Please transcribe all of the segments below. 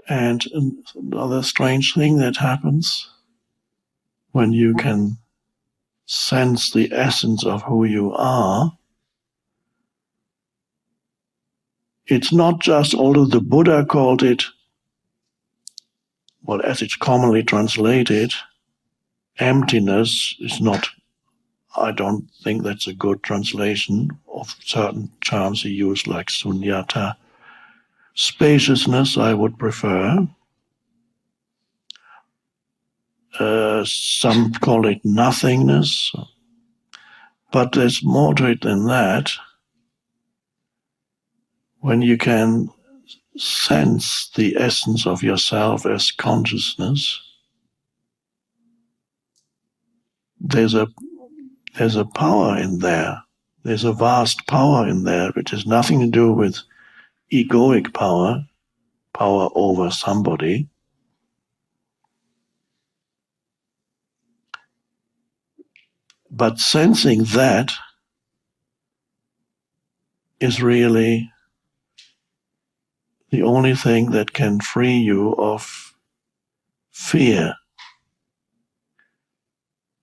And another strange thing that happens when you can sense the essence of who you are, it's not just, although the Buddha called it, well, as it's commonly translated, emptiness is not, I don't think that's a good translation of certain terms he used, like sunyata. Spaciousness, I would prefer. Some call it nothingness, but there's more to it than that. When you can sense the essence of yourself as consciousness, there's a power in there. There's a vast power in there, which has nothing to do with egoic power over somebody. But sensing that is really the only thing that can free you of fear.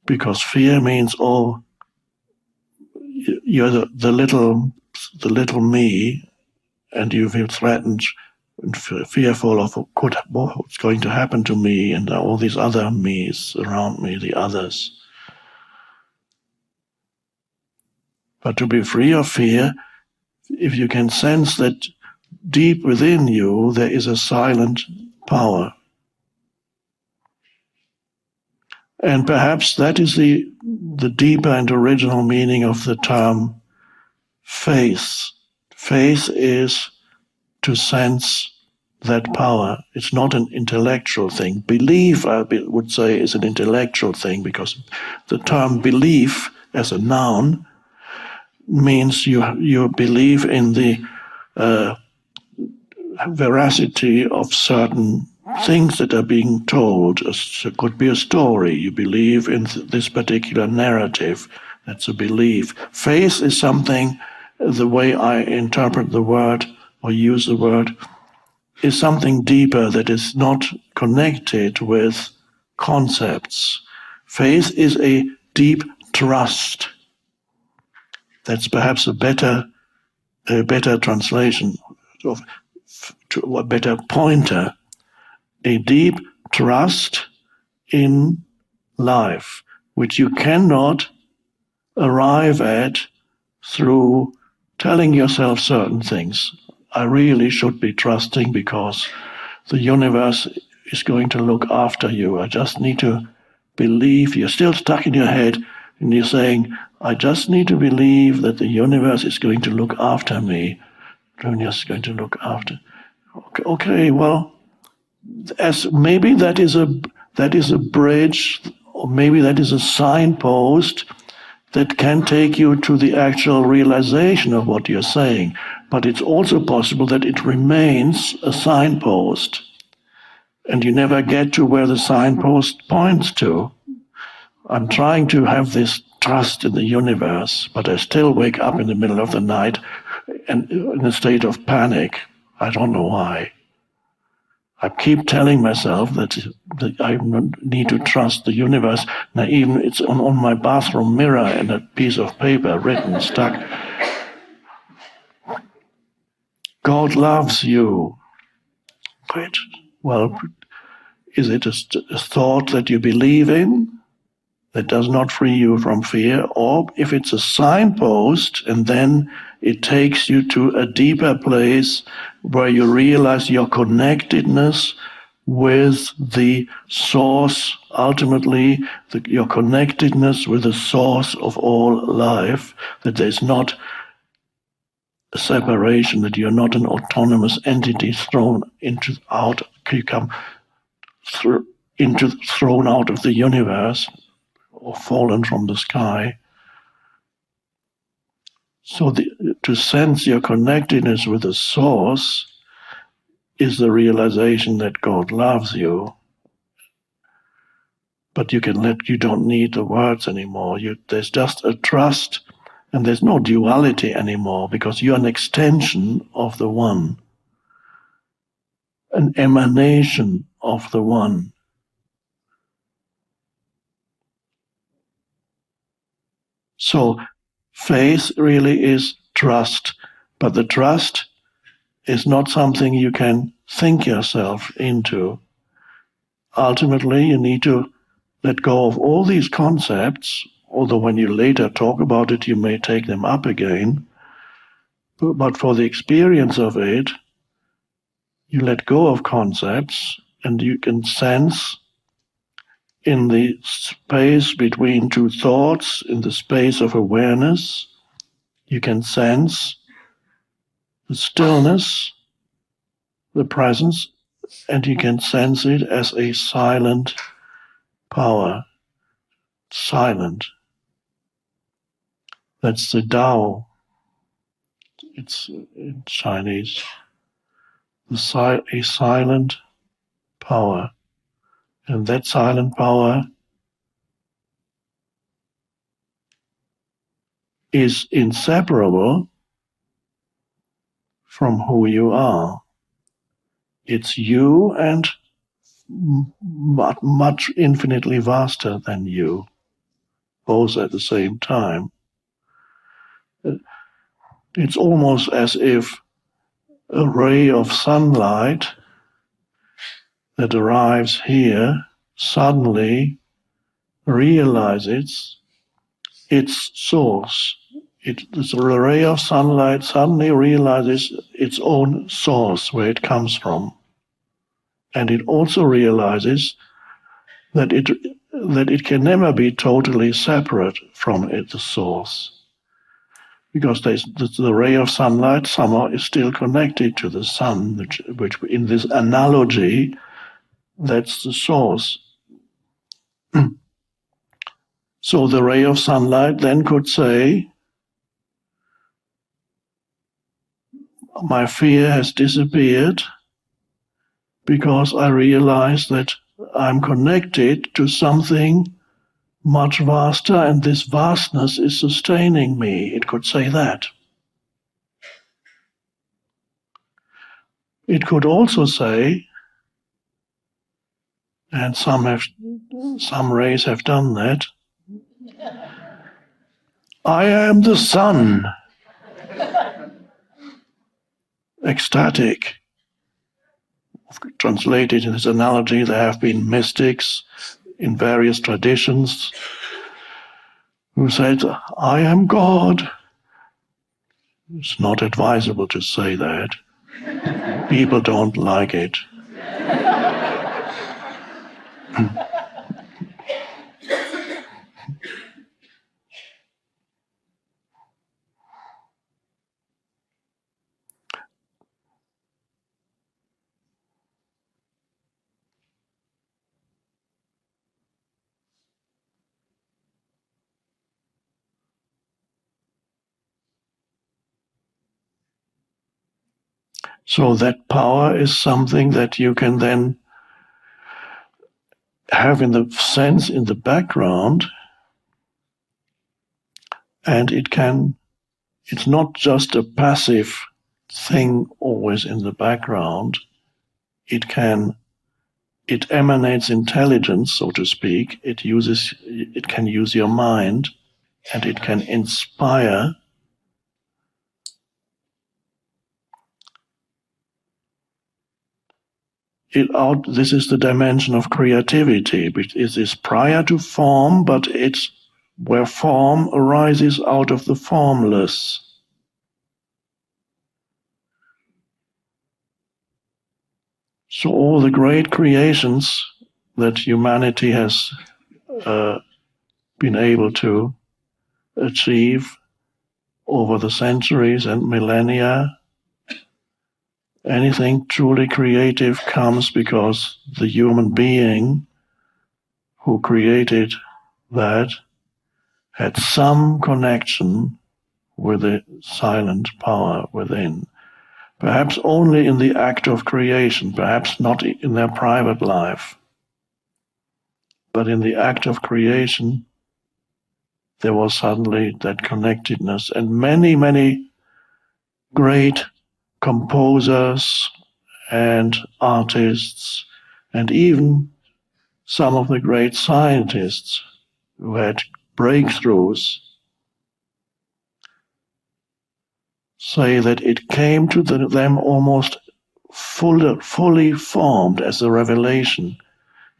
Because fear means, oh, you're the little me, and you feel threatened and fearful of what's going to happen to me and all these other me's around me, the others. But to be free of fear, if you can sense that deep within you there is a silent power. And perhaps that is the deeper and original meaning of the term faith. Faith is to sense that power. It's not an intellectual thing. Belief, I would say, is an intellectual thing, because the term belief as a noun means you believe in the veracity of certain things that are being told. It could be a story. You believe in this particular narrative. That's a belief. Faith is something, the way I interpret the word or use the word, is something deeper that is not connected with concepts. Faith is a deep trust. That's perhaps a better translation, a better pointer. A deep trust in life, which you cannot arrive at through telling yourself certain things. I really should be trusting because the universe is going to look after you. I just need to believe. You're still stuck in your head and you're saying, I just need to believe that the universe is going to look after me. The universe is going to look after. Okay, well, as maybe that is a bridge, or maybe that is a signpost that can take you to the actual realization of what you're saying. But it's also possible that it remains a signpost, and you never get to where the signpost points to. I'm trying to have this trust in the universe, but I still wake up in the middle of the night and in a state of panic. I don't know why. I keep telling myself that I need to trust the universe. Now even it's on my bathroom mirror and a piece of paper written, stuck. God loves you. Great. Well, is it a thought that you believe in that does not free you from fear? Or if it's a signpost and then it takes you to a deeper place where you realize your connectedness with the source, ultimately your connectedness with the source of all life, that there's not a separation, that you're not an autonomous entity thrown out, you come thrown out of the universe or fallen from the sky. So to sense your connectedness with the source is the realization that God loves you. But you don't need the words anymore. There's just a trust, and there's no duality anymore, because you're an extension of the One. an emanation of the One. So faith really is trust, but the trust is not something you can think yourself into. Ultimately, you need to let go of all these concepts, although when you later talk about it, you may take them up again. But for the experience of it, you let go of concepts and you can sense in the space between two thoughts, in the space of awareness, you can sense the stillness, the presence, and you can sense it as a silent power. Silent. That's the Tao. It's in Chinese. A silent power. And that silent power is inseparable from who you are. It's you and much infinitely vaster than you, both at the same time. It's almost as if a ray of sunlight that arrives here suddenly realizes its source. This ray of sunlight suddenly realizes its own source, where it comes from. And it also realizes that it can never be totally separate from its source. Because the ray of sunlight somehow is still connected to the sun, which in this analogy, that's the source. So the ray of sunlight then could say, my fear has disappeared because I realize that I'm connected to something much vaster, and this vastness is sustaining me. It could say that. It could also say, and some rays have done that, I am the sun. Ecstatic. Translated in this analogy, there have been mystics in various traditions who said, I am God. It's not advisable to say that. People don't like it. So that power is something that you can then have in the sense in the background, and it's not just a passive thing always in the background. It emanates intelligence, so to speak. It can use your mind, and it can inspire. This is the dimension of creativity, which is prior to form, but it's where form arises out of the formless. So all the great creations that humanity has been able to achieve over the centuries and millennia, anything truly creative comes because the human being who created that had some connection with the silent power within. Perhaps only in the act of creation, perhaps not in their private life. But in the act of creation, there was suddenly that connectedness. And many, many great composers and artists, and even some of the great scientists who had breakthroughs say that it came to them almost fully formed as a revelation.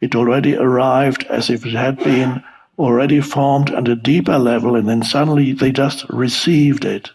It already arrived as if it had been already formed at a deeper level, and then suddenly they just received it.